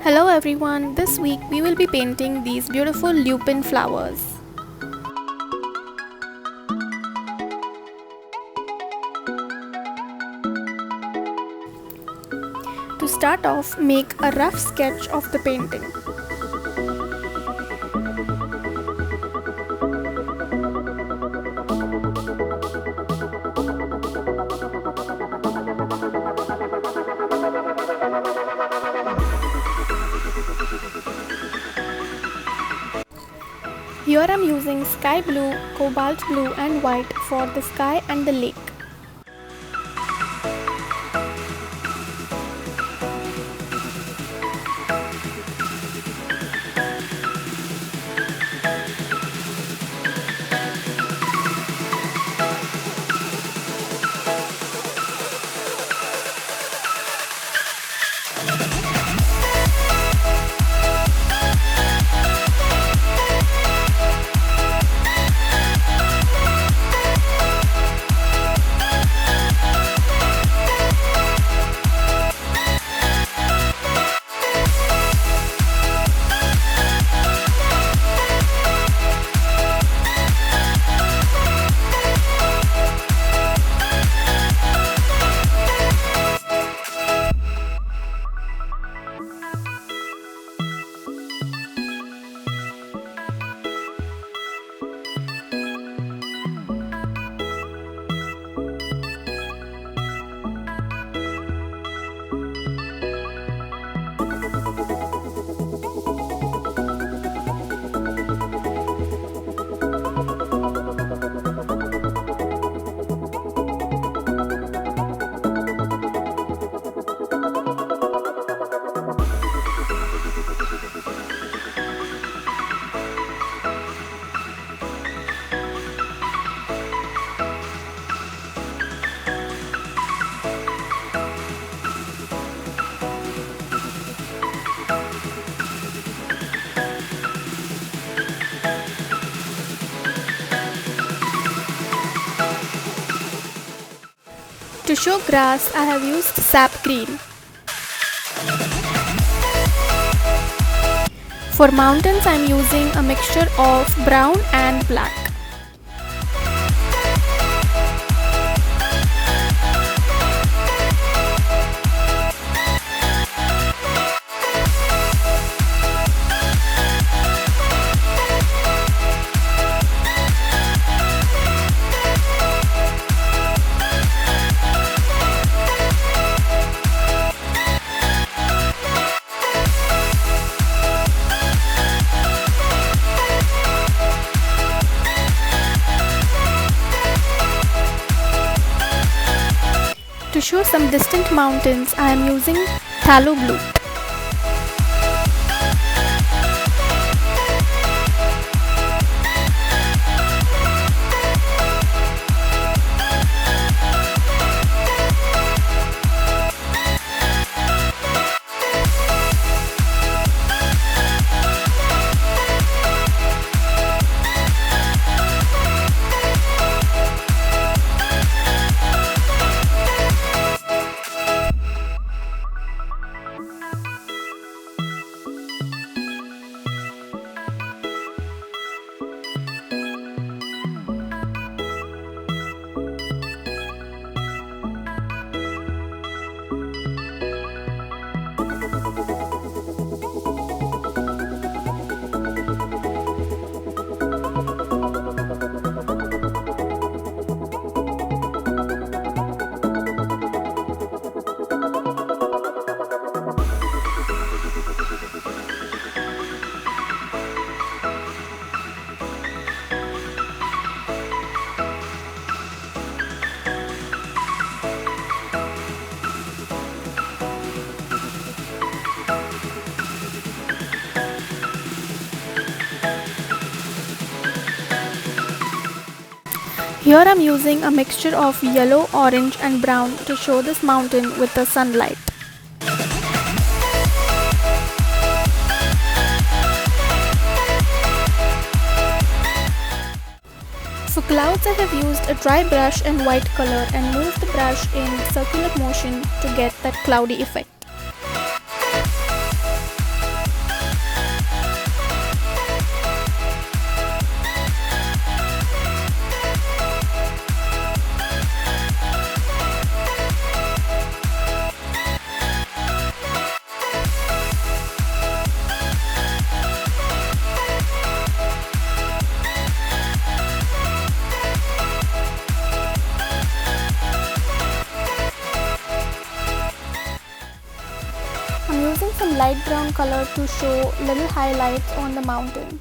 Hello everyone, this week we will be painting these beautiful lupin flowers. To start off, make a rough sketch of the painting. Here I am using sky blue, cobalt blue and white for the sky and the lake. To show grass, I have used sap green. For mountains, I am using a mixture of brown and black. To show some distant mountains, I am using phthalo blue. Here I am using a mixture of yellow, orange and brown to show this mountain with the sunlight. For clouds I have used a dry brush and white color and moved the brush in circular motion to get that cloudy effect. using some light brown color to show little highlights on the mountain.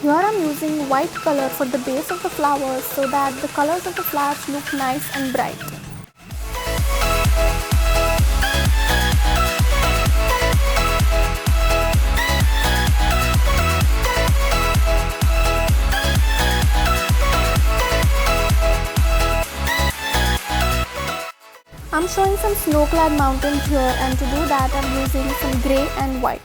Here I am using white color for the base of the flowers so that the colors of the flowers look nice and bright. I'm showing some snow-clad mountains here, and to do that I'm using some grey and white.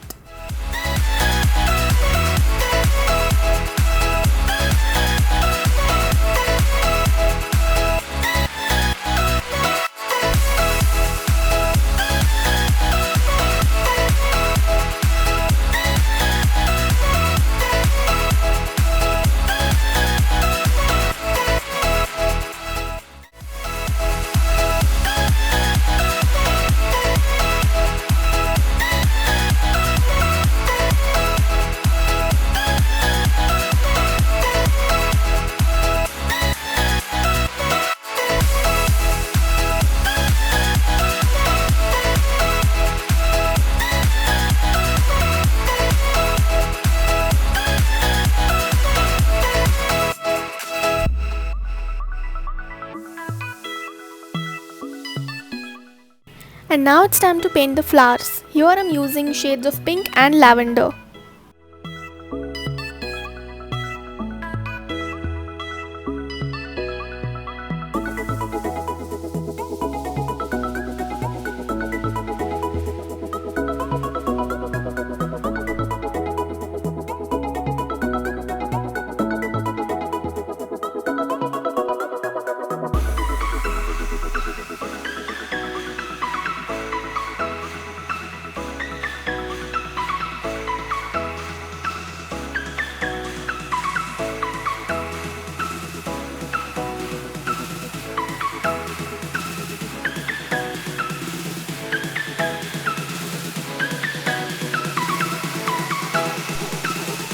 And now it's time to paint the flowers. Here I'm using shades of pink and lavender.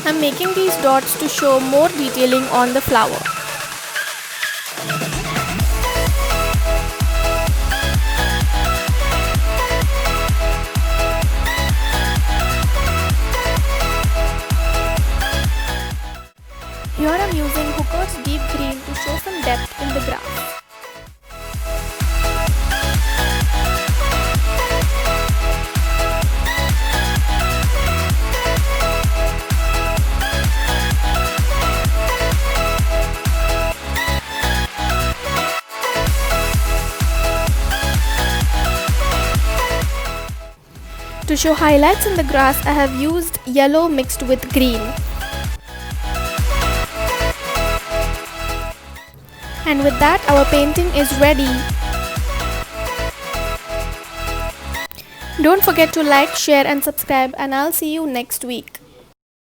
I'm making these dots to show more detailing on the flower. Here I'm using Hooker's deep green to show some depth in the grass. To show highlights in the grass, I have used yellow mixed with green. And with that, our painting is ready. Don't forget to like, share and subscribe, and I'll see you next week.